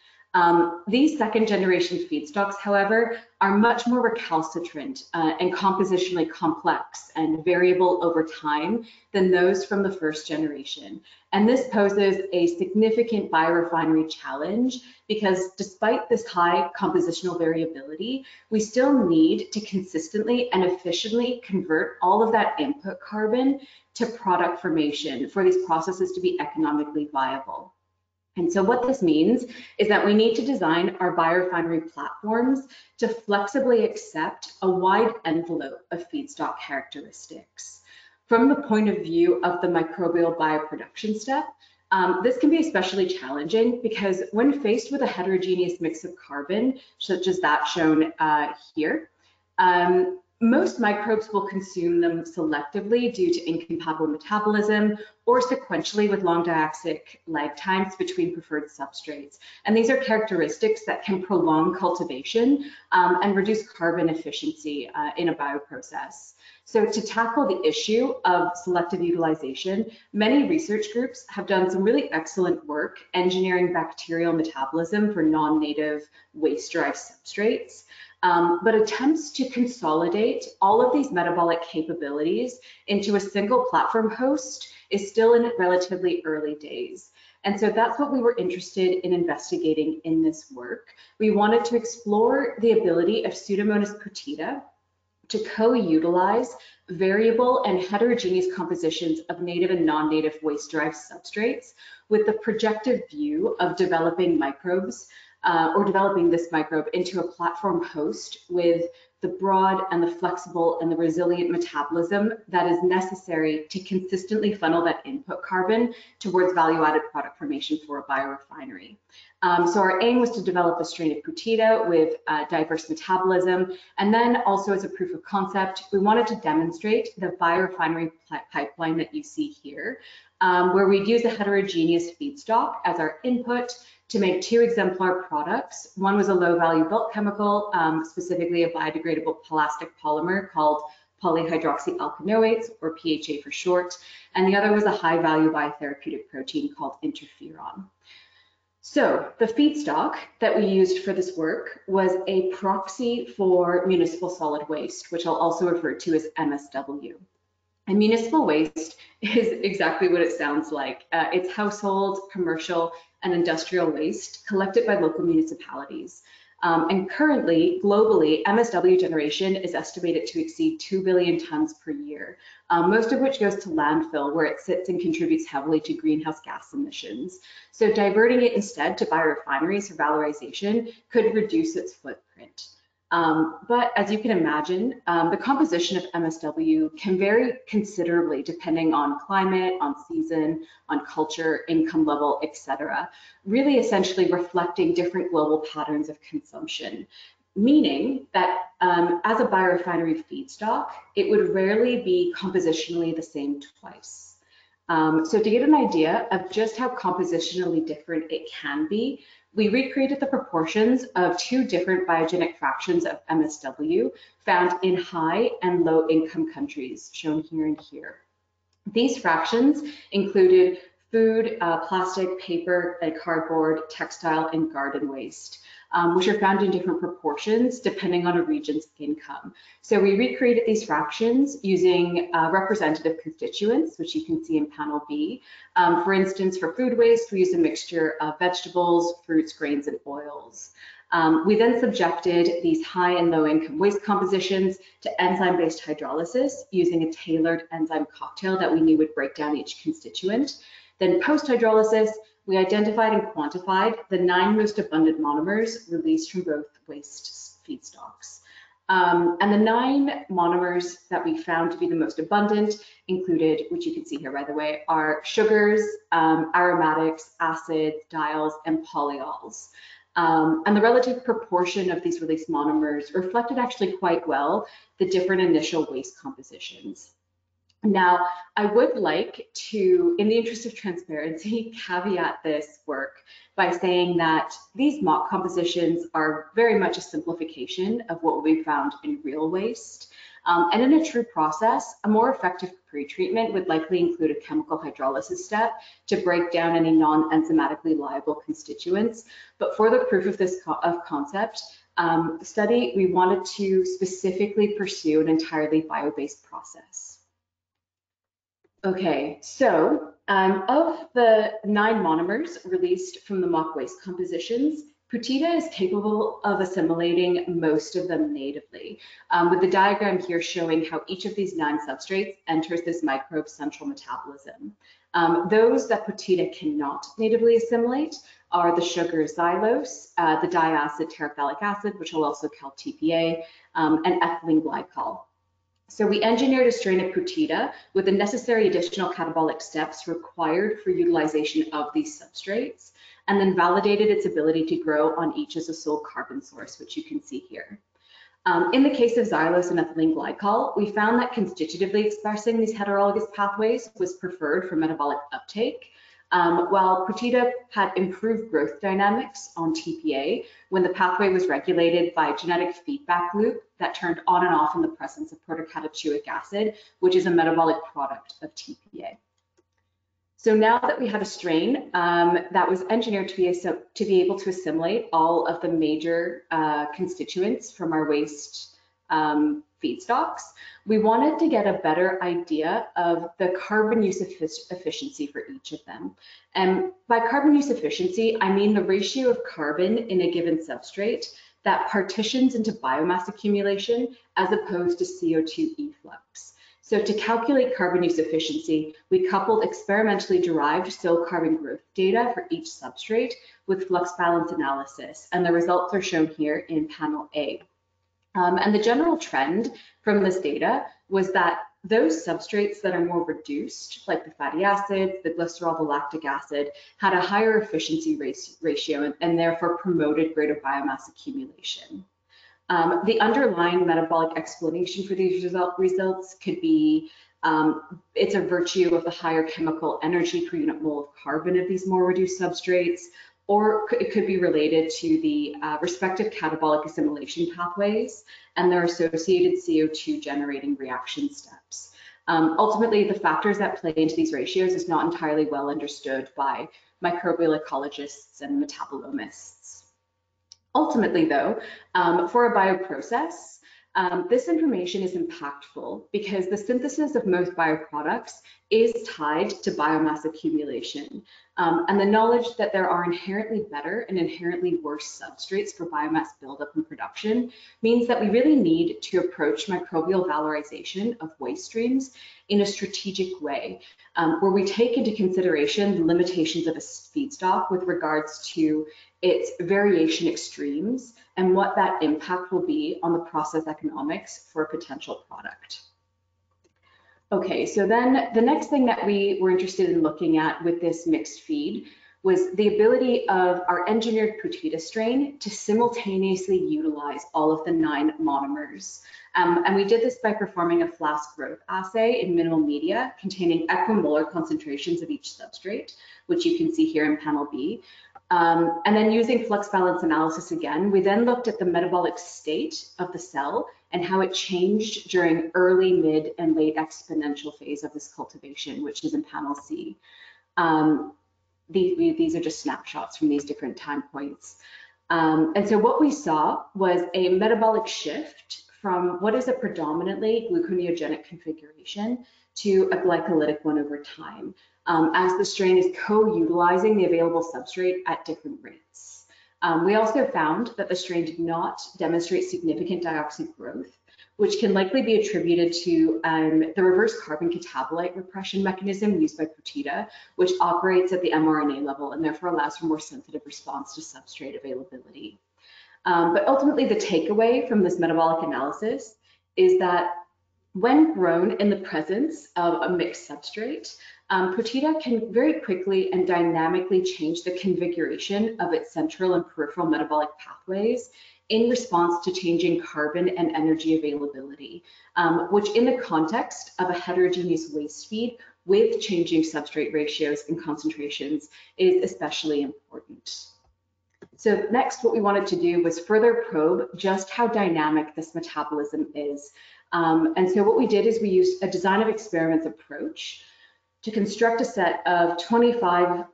These second generation feedstocks, however, are much more recalcitrant and compositionally complex and variable over time than those from the first generation. And this poses a significant biorefinery challenge because despite this high compositional variability, we still need to consistently and efficiently convert all of that input carbon to product formation for these processes to be economically viable. And so what this means is that we need to design our biorefinery platforms to flexibly accept a wide envelope of feedstock characteristics. From the point of view of the microbial bioproduction step, this can be especially challenging because when faced with a heterogeneous mix of carbon, such as that shown here, most microbes will consume them selectively due to incompatible metabolism or sequentially with long diaxic lag times between preferred substrates. And these are characteristics that can prolong cultivation and reduce carbon efficiency in a bioprocess. So to tackle the issue of selective utilization, many research groups have done some really excellent work engineering bacterial metabolism for non-native waste-derived substrates. But attempts to consolidate all of these metabolic capabilities into a single platform host is still in relatively early days. And so that's what we were interested in investigating in this work. We wanted to explore the ability of Pseudomonas putida to co-utilize variable and heterogeneous compositions of native and non-native waste-derived substrates with the projective view of developing microbes or developing this microbe into a platform host with the broad and the flexible and the resilient metabolism that is necessary to consistently funnel that input carbon towards value-added product formation for a biorefinery. So our aim was to develop a strain of putida with diverse metabolism, and then also as a proof of concept, we wanted to demonstrate the biorefinery pipeline that you see here, where we'd use a heterogeneous feedstock as our input to make two exemplar products. One was a low-value bulk chemical, specifically a biodegradable plastic polymer called polyhydroxyalkanoates, or PHA for short, and the other was a high-value biotherapeutic protein called interferon. So the feedstock that we used for this work was a proxy for municipal solid waste, which I'll also refer to as MSW. And municipal waste is exactly what it sounds like. It's household, commercial, and industrial waste collected by local municipalities. And currently, globally, MSW generation is estimated to exceed 2 billion tons per year, most of which goes to landfill, where it sits and contributes heavily to greenhouse gas emissions. So diverting it instead to biorefineries for valorization could reduce its footprint. But as you can imagine, the composition of MSW can vary considerably depending on climate, on season, on culture, income level, etc., really essentially reflecting different global patterns of consumption, meaning that as a biorefinery feedstock, it would rarely be compositionally the same twice. So to get an idea of just how compositionally different it can be, we recreated the proportions of two different biogenic fractions of MSW found in high and low income countries, shown here and here. These fractions included food, plastic, paper, and cardboard, textile, and garden waste, which are found in different proportions depending on a region's income. So we recreated these fractions using representative constituents, which you can see in panel B. For instance, for food waste, we used a mixture of vegetables, fruits, grains, and oils. We then subjected these high and low income waste compositions to enzyme-based hydrolysis using a tailored enzyme cocktail that we knew would break down each constituent. Then post-hydrolysis, we identified and quantified the 9 most abundant monomers released from both waste feedstocks. And the 9 monomers that we found to be the most abundant included, which you can see here by the way, are sugars, aromatics, acids, diols, and polyols. And the relative proportion of these released monomers reflected actually quite well the different initial waste compositions. Now, I would like to, in the interest of transparency, caveat this work by saying that these mock compositions are very much a simplification of what we found in real waste. And in a true process, a more effective pretreatment would likely include a chemical hydrolysis step to break down any non-enzymatically liable constituents. But for the proof of this concept study, we wanted to specifically pursue an entirely bio-based process. Okay, so of the 9 monomers released from the mock waste compositions, putida is capable of assimilating most of them natively, with the diagram here showing how each of these 9 substrates enters this microbe's central metabolism. Those that putida cannot natively assimilate are the sugar xylose, the diacid terephthalic acid, which I'll also call TPA, and ethylene glycol. So we engineered a strain of putida with the necessary additional catabolic steps required for utilization of these substrates, and then validated its ability to grow on each as a sole carbon source, which you can see here. In the case of xylose and ethylene glycol, we found that constitutively expressing these heterologous pathways was preferred for metabolic uptake, while putida had improved growth dynamics on TPA when the pathway was regulated by a genetic feedback loop that turned on and off in the presence of protocatechuic acid, which is a metabolic product of TPA. So now that we have a strain that was engineered to be able to assimilate all of the major constituents from our waste feedstocks, we wanted to get a better idea of the carbon use efficiency for each of them. And by carbon use efficiency, I mean the ratio of carbon in a given substrate that partitions into biomass accumulation as opposed to CO2 efflux. So to calculate carbon use efficiency, we coupled experimentally derived cell carbon growth data for each substrate with flux balance analysis, and the results are shown here in panel A. And the general trend from this data was that those substrates that are more reduced, like the fatty acids, the glycerol, the lactic acid, had a higher efficiency ratio and therefore promoted greater biomass accumulation. The underlying metabolic explanation for these results could be it's a virtue of the higher chemical energy per unit mole of carbon of these more reduced substrates, or it could be related to the respective catabolic assimilation pathways and their associated CO2 generating reaction steps. Ultimately, the factors that play into these ratios is not entirely well understood by microbial ecologists and metabolomists. Ultimately, though, for a bioprocess, This information is impactful because the synthesis of most bioproducts is tied to biomass accumulation. And the knowledge that there are inherently better and inherently worse substrates for biomass buildup and production means that we really need to approach microbial valorization of waste streams in a strategic way, where we take into consideration the limitations of a feedstock with regards to its variation extremes and what that impact will be on the process economics for a potential product. Okay, so then the next thing that we were interested in looking at with this mixed feed was the ability of our engineered putida strain to simultaneously utilize all of the 9 monomers. And we did this by performing a flask growth assay in minimal media containing equimolar concentrations of each substrate, which you can see here in panel B. And then using flux balance analysis again, we then looked at the metabolic state of the cell and how it changed during early, mid, and late exponential phase of this cultivation, which is in panel C. These are just snapshots from these different time points. And so what we saw was a metabolic shift from what is a predominantly gluconeogenic configuration to a glycolytic one over time, as the strain is co-utilizing the available substrate at different rates. We also found that the strain did not demonstrate significant dioxin growth, which can likely be attributed to the reverse carbon catabolite repression mechanism used by putida, which operates at the mRNA level and therefore allows for more sensitive response to substrate availability. But ultimately, the takeaway from this metabolic analysis is that when grown in the presence of a mixed substrate, putida can very quickly and dynamically change the configuration of its central and peripheral metabolic pathways in response to changing carbon and energy availability, which in the context of a heterogeneous waste feed with changing substrate ratios and concentrations is especially important. So next, what we wanted to do was further probe just how dynamic this metabolism is. And so what we did is we used a design of experiments approach to construct a set of 25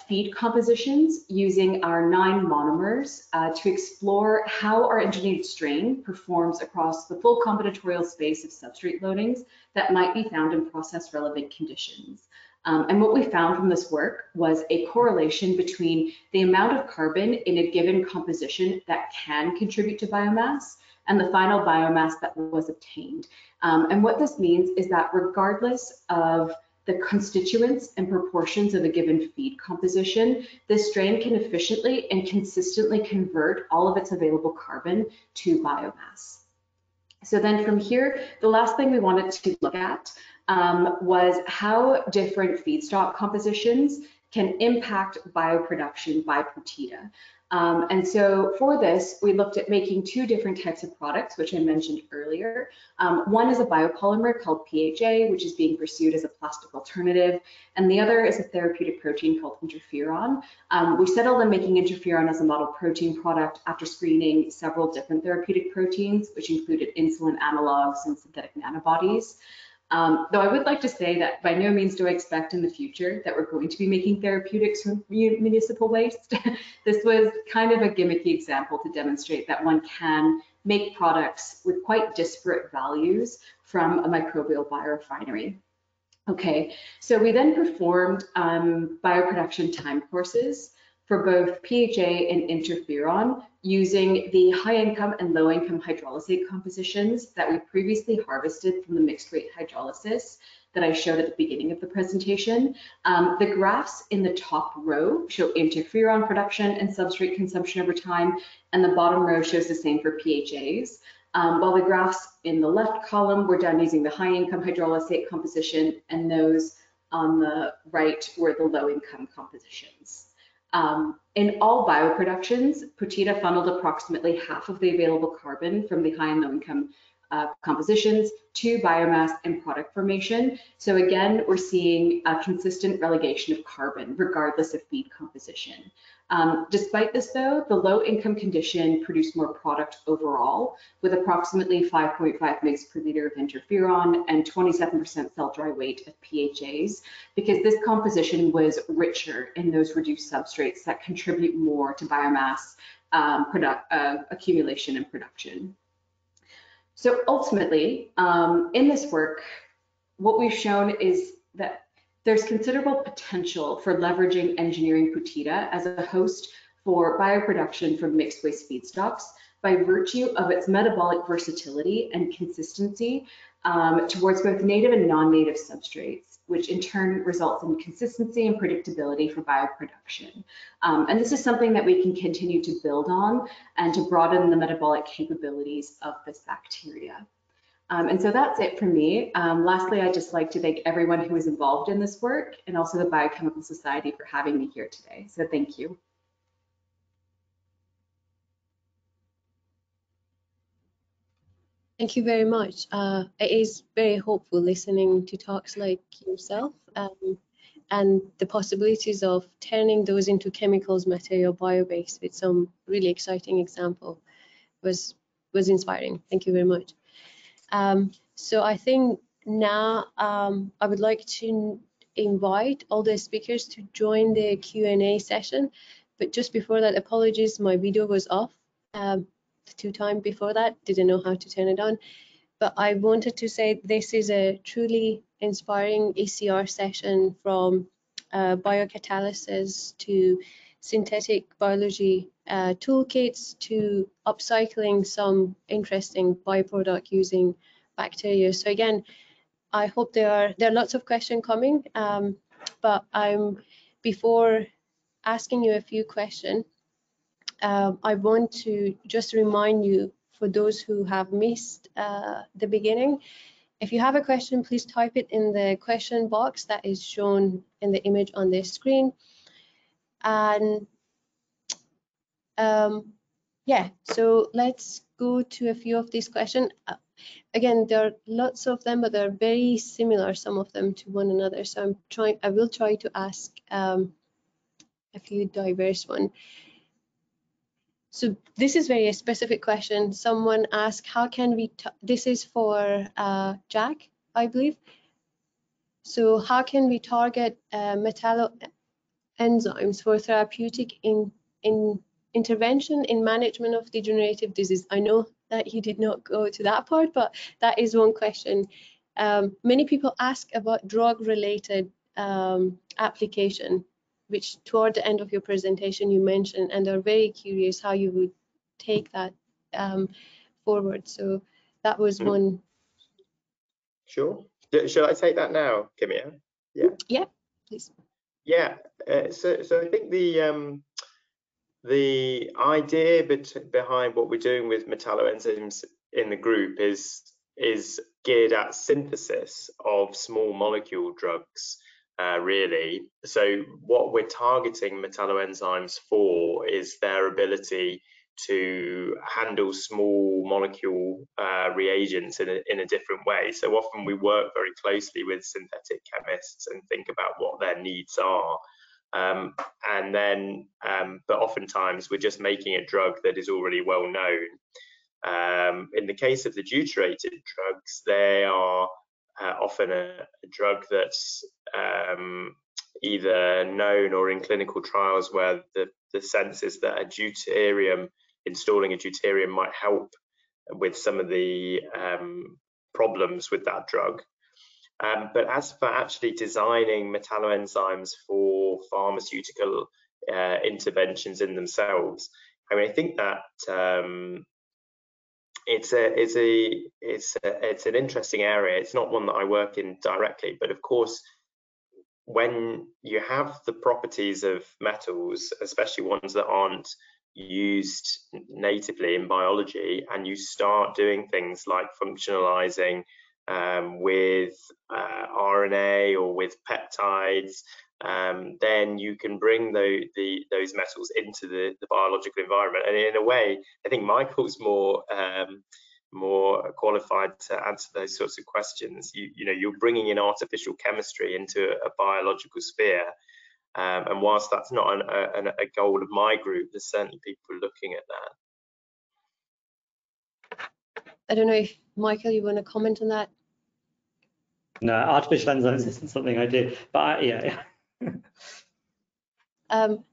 feed compositions using our 9 monomers to explore how our engineered strain performs across the full combinatorial space of substrate loadings that might be found in process relevant conditions. And what we found from this work was a correlation between the amount of carbon in a given composition that can contribute to biomass and the final biomass that was obtained. And what this means is that regardless of the constituents and proportions of a given feed composition, this strain can efficiently and consistently convert all of its available carbon to biomass. So then from here, the last thing we wanted to look at was how different feedstock compositions can impact bioproduction by putida. And so for this, we looked at making 2 different types of products, which I mentioned earlier. One is a biopolymer called PHA, which is being pursued as a plastic alternative, and the other is a therapeutic protein called interferon. We settled on making interferon as a model protein product after screening several different therapeutic proteins, which included insulin analogs and synthetic nanobodies. Though I would like to say that by no means do I expect in the future that we're going to be making therapeutics from municipal waste. This was kind of a gimmicky example to demonstrate that one can make products with quite disparate values from a microbial biorefinery. Okay, so we then performed bioproduction time courses for both PHA and interferon using the high income and low income hydrolysate compositions that we previously harvested from the mixed rate hydrolysis that I showed at the beginning of the presentation. The graphs in the top row show interferon production and substrate consumption over time, and the bottom row shows the same for PHAs. While the graphs in the left column were done using the high income hydrolysate composition, and those on the right were the low income compositions. In all bioproductions, putida funneled approximately half of the available carbon from the high and low income compositions to biomass and product formation. So again, we're seeing a consistent relegation of carbon regardless of feed composition. Despite this though, the low income condition produced more product overall with approximately 5.5 mg per liter of interferon and 27% cell dry weight of PHAs, because this composition was richer in those reduced substrates that contribute more to biomass accumulation and production. So ultimately, in this work, what we've shown is that there's considerable potential for leveraging engineering putida as a host for bioproduction from mixed waste feedstocks by virtue of its metabolic versatility and consistency towards both native and non-native substrates, which in turn results in consistency and predictability for bioproduction. And this is something that we can continue to build on and to broaden the metabolic capabilities of this bacteria. And so that's it for me. Lastly, I'd just like to thank everyone who was involved in this work and also the Biochemical Society for having me here today. So thank you. Thank you very much. It is very hopeful listening to talks like yourself and the possibilities of turning those into chemicals, material, bio-based with some really exciting example was inspiring. Thank you very much. So I think now I would like to invite all the speakers to join the Q&A session. But just before that, apologies, my video was off. The 2 times before that, didn't know how to turn it on. But I wanted to say this is a truly inspiring ECR session from biocatalysis to synthetic biology toolkits to upcycling some interesting byproduct using bacteria. So again, I hope there are lots of questions coming, but before asking you a few questions, I want to just remind you, for those who have missed the beginning, if you have a question, please type it in the question box that is shown in the image on the screen. And yeah, so let's go to a few of these questions. Again, there are lots of them, but they're very similar, some of them, to one another. So I will try to ask a few diverse ones. So this is very specific question. Someone asked, how can we, this is for Jack, I believe. So how can we target Metalloenzymes for therapeutic intervention in management of degenerative disease? I know that he did not go to that part, but that is one question. Many people ask about drug-related application, which toward the end of your presentation you mentioned, and are very curious how you would take that forward. So that was one. Sure. Should I take that now, Kimia? Yeah. Yeah, please. Yeah. So I think the idea behind what we're doing with metalloenzymes in the group is geared at synthesis of small molecule drugs, really. So what we're targeting metalloenzymes for is their ability to handle small molecule reagents in a different way. So often we work very closely with synthetic chemists and think about what their needs are. But oftentimes we're just making a drug that is already well known. In the case of the deuterated drugs, they are often a drug that's either known or in clinical trials where the sense is that installing a deuterium might help with some of the problems with that drug. But as for actually designing metalloenzymes for pharmaceutical interventions in themselves, I mean, I think that it's an interesting area. It's not one that I work in directly, but of course, when you have the properties of metals, especially ones that aren't used natively in biology, and you start doing things like functionalizing with RNA or with peptides, then you can bring those metals into the biological environment. And in a way, I think Michael's more qualified to answer those sorts of questions. You know, you're bringing in artificial chemistry into a biological sphere. And whilst that's not a goal of my group, there's certainly people looking at that. I don't know if, Michael, you want to comment on that? No, artificial enzymes isn't something I do, but yeah.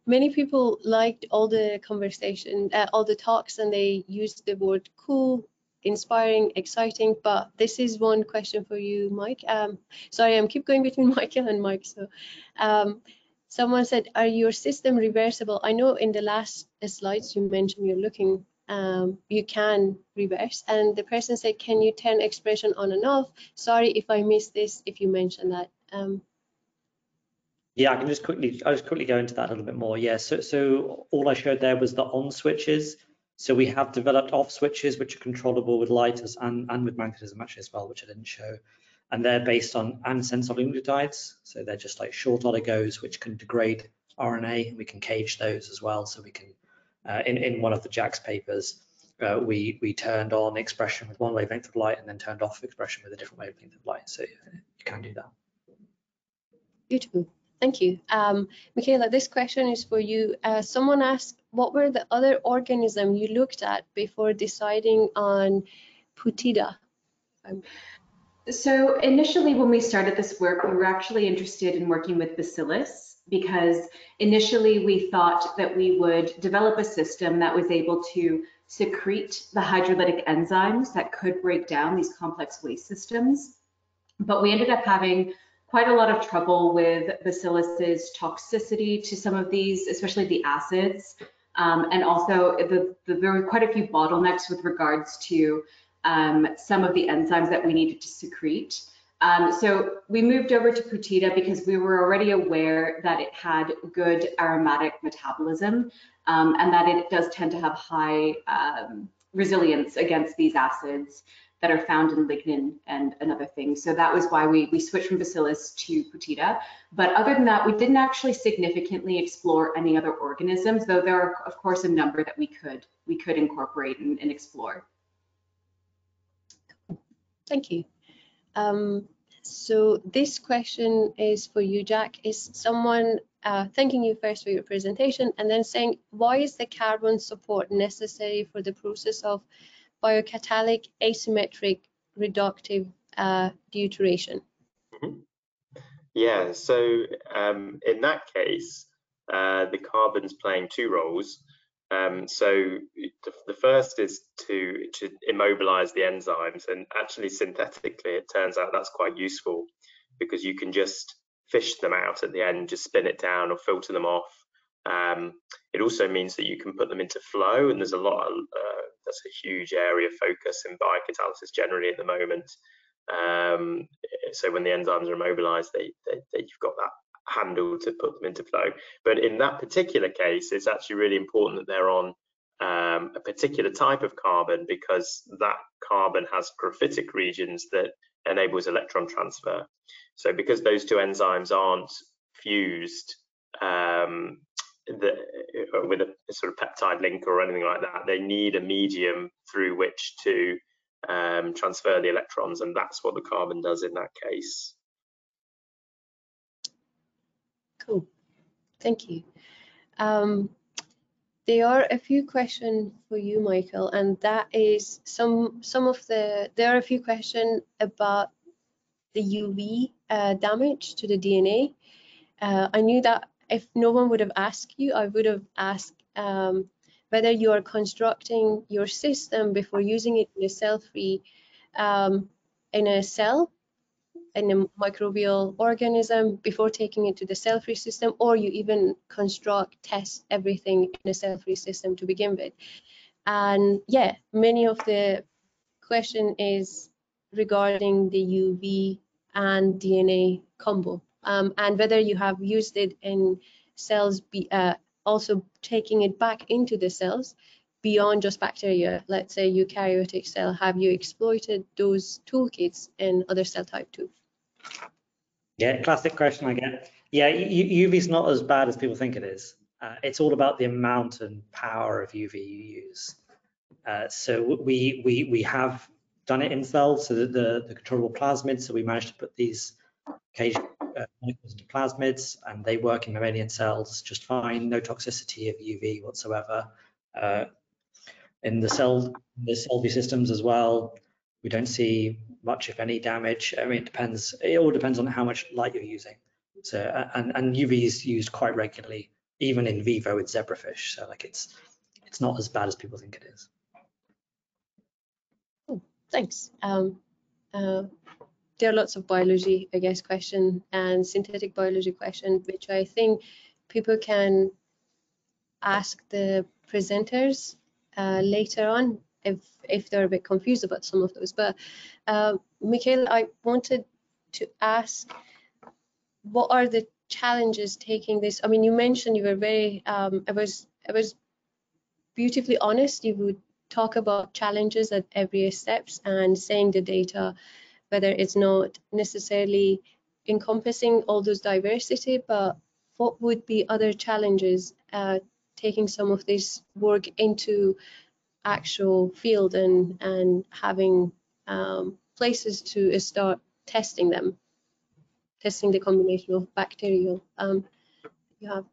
Many people liked all the conversation, all the talks, and they used the word cool inspiring, exciting, but this is one question for you, Mike. Sorry, I'm keep going between Michael and Mike. So someone said, are your system reversible? I know in the last slides you mentioned you're looking, you can reverse, and the person said, can you turn expression on and off? Sorry if I missed this, if you mentioned that. Yeah, I'll just quickly go into that a little bit more. Yeah, so all I showed there was the on switches. So we have developed off switches which are controllable with lighters and with magnetism actually as well, which I didn't show. And they're based on ansense oligonucleotides. So they're just like short oligos which can degrade RNA. We can cage those as well. So we can, in one of the JAX papers, we turned on expression with one wavelength of light and then turned off expression with a different wavelength of light. So you can do that. Beautiful. Thank you. Micaela, this question is for you. Someone asked, what were the other organisms you looked at before deciding on putida? So initially, when we started this work, we were actually interested in working with bacillus, because initially we thought that we would develop a system that was able to secrete the hydrolytic enzymes that could break down these complex waste systems. But we ended up having quite a lot of trouble with bacillus's toxicity to some of these, especially the acids. And also there were quite a few bottlenecks with regards to some of the enzymes that we needed to secrete. So we moved over to putida because we were already aware that it had good aromatic metabolism, and that it does tend to have high resilience against these acids that are found in lignin and other things. So that was why we switched from bacillus to putida. But other than that, we didn't actually significantly explore any other organisms, though there are, of course, a number that we could incorporate and explore. Thank you. So this question is for you, Jack. Is someone thanking you first for your presentation and then saying, why is the carbon support necessary for the process of biocatalytic asymmetric reductive deuteration? Yeah, so in that case, the carbon's playing two roles. So the first is to immobilize the enzymes, and actually synthetically it turns out that's quite useful, because you can just fish them out at the end, just spin it down or filter them off. It also means that you can put them into flow, and there's a lot of that's a huge area of focus in biocatalysis generally at the moment. So when the enzymes are immobilized, you've got that handle to put them into flow. But in that particular case, it's actually really important that they're on a particular type of carbon, because that carbon has graphitic regions that enables electron transfer. So because those two enzymes aren't fused with a sort of peptide link or anything like that, they need a medium through which to transfer the electrons, and that's what the carbon does in that case. Cool, thank you. There are a few questions for you, Michael, and that is there are a few questions about the UV damage to the DNA. I knew that if no one would have asked you, I would have asked whether you are constructing your system before using it in a cell-free, in a cell, in a microbial organism, before taking it to the cell-free system, or you even test everything in a cell-free system to begin with. And yeah, many of the question is regarding the UV and DNA combo, and whether you have used it in cells, also taking it back into the cells beyond just bacteria. Let's say eukaryotic cell, have you exploited those toolkits in other cell type too? Yeah, classic question I get. Yeah, UV is not as bad as people think it is. It's all about the amount and power of UV you use. So we have done it in cells, so that the controllable plasmids, so we managed to put these molecules into plasmids, and they work in mammalian cells just fine, no toxicity of UV whatsoever. In the cell-free systems as well, we don't see much, if any, damage. I mean, it all depends on how much light you're using. So and UV is used quite regularly, even in vivo with zebrafish. So like it's not as bad as people think it is. Thanks. There are lots of biology, I guess, question and synthetic biology question, which I think people can ask the presenters later on if they're a bit confused about some of those. But Micaela, I wanted to ask, what are the challenges taking this? I mean, you mentioned you were very, I was beautifully honest. You would talk about challenges at every steps and saying the data, whether it's not necessarily encompassing all those diversity, but what would be other challenges taking some of this work into actual field and having places to start testing them, testing the combination of bacterial. You have.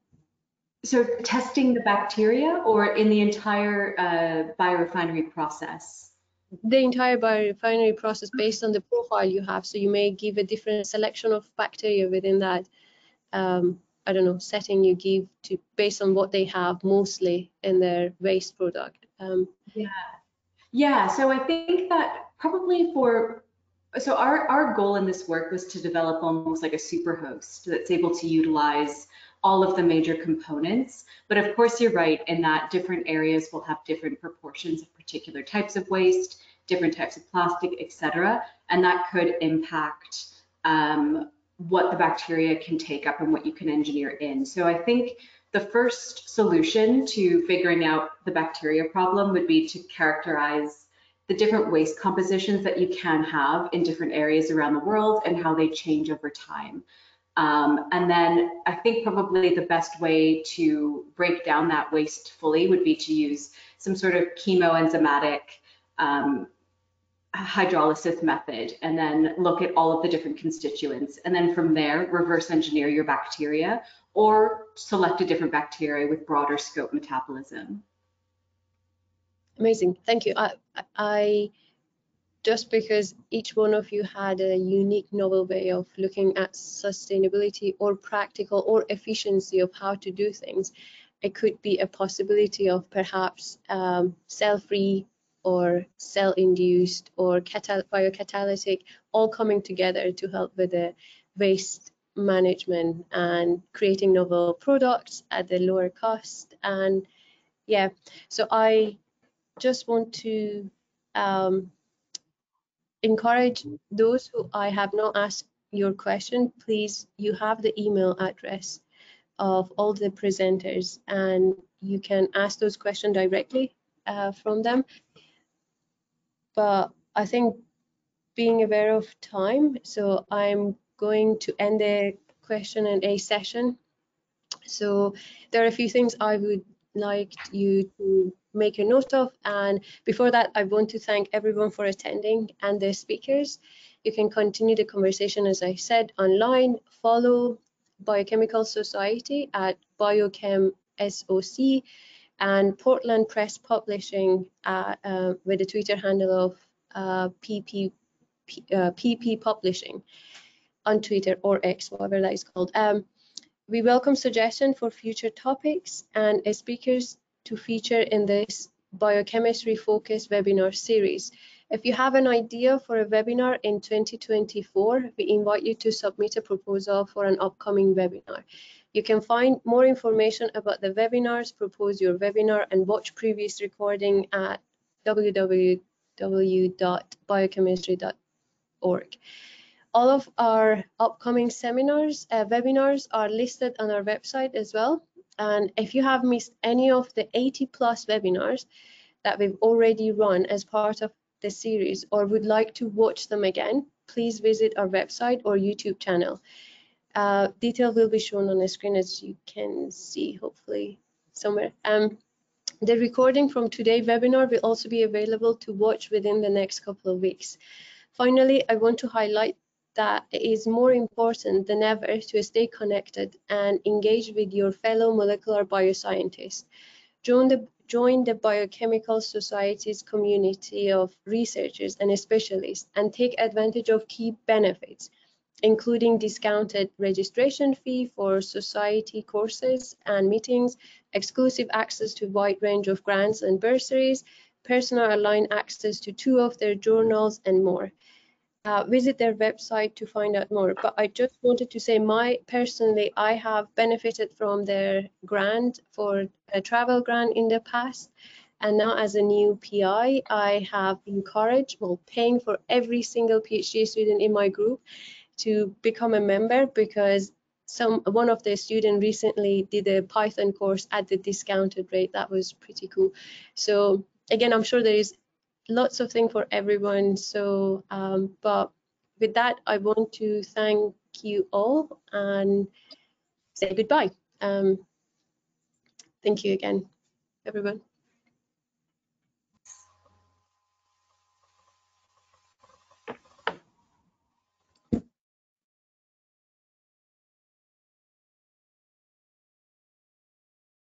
So testing the bacteria or in the entire biorefinery process? The entire biorefinery process based on the profile you have. So you may give a different selection of bacteria within that, I don't know, setting you give to based on what they have mostly in their waste product. Yeah. So I think that probably so our goal in this work was to develop almost like a superhost that's able to utilize all of the major components. But of course, you're right in that different areas will have different proportions of particular types of waste, different types of plastic, etc. And that could impact what the bacteria can take up and what you can engineer in. So I think the first solution to figuring out the bacteria problem would be to characterize the different waste compositions that you can have in different areas around the world and how they change over time. And then I think probably the best way to break down that waste fully would be to use some sort of chemoenzymatic hydrolysis method, and then look at all of the different constituents, and then from there reverse engineer your bacteria or select a different bacteria with broader scope metabolism. Amazing, thank you. I just because each one of you had a unique novel way of looking at sustainability or practical or efficiency of how to do things, it could be a possibility of perhaps cell-free or cell-induced or biocatalytic, all coming together to help with the waste management and creating novel products at the lower cost. And yeah, so I just want to encourage those who I have not asked your question, please, you have the email address of all the presenters and you can ask those questions directly from them. But I think being aware of time, so I'm going to end the Q&A session. So there are a few things I would like you to make a note of, and before that I want to thank everyone for attending and the speakers. You can continue the conversation, as I said, online. Follow Biochemical Society at Biochem SOC and Portland Press Publishing with the Twitter handle of PP Publishing on Twitter or X, whatever that is called. We welcome suggestions for future topics and speakers to feature in this biochemistry focused webinar series. If you have an idea for a webinar in 2024, we invite you to submit a proposal for an upcoming webinar. You can find more information about the webinars, propose your webinar, and watch previous recording at www.biochemistry.org. All of our upcoming seminars, webinars are listed on our website as well. And if you have missed any of the 80+ webinars that we've already run as part of the series or would like to watch them again, please visit our website or YouTube channel. Detail will be shown on the screen, as you can see, hopefully somewhere. The recording from today's webinar will also be available to watch within the next couple of weeks. Finally, I want to highlight that it is more important than ever to stay connected and engage with your fellow molecular bioscientists. Join the Biochemical Society's community of researchers and specialists and take advantage of key benefits, including discounted registration fee for society courses and meetings, exclusive access to a wide range of grants and bursaries, personal aligned access to 2 of their journals and more. Visit their website to find out more. But I just wanted to say, personally, I have benefited from their grant for a travel grant in the past. And now as a new PI, I have encouraged, well, paying for every single PhD student in my group to become a member, because one of the students recently did a Python course at the discounted rate. That was pretty cool. So again, I'm sure there is lots of things for everyone. So, but with that, I want to thank you all and say goodbye. Thank you again, everyone.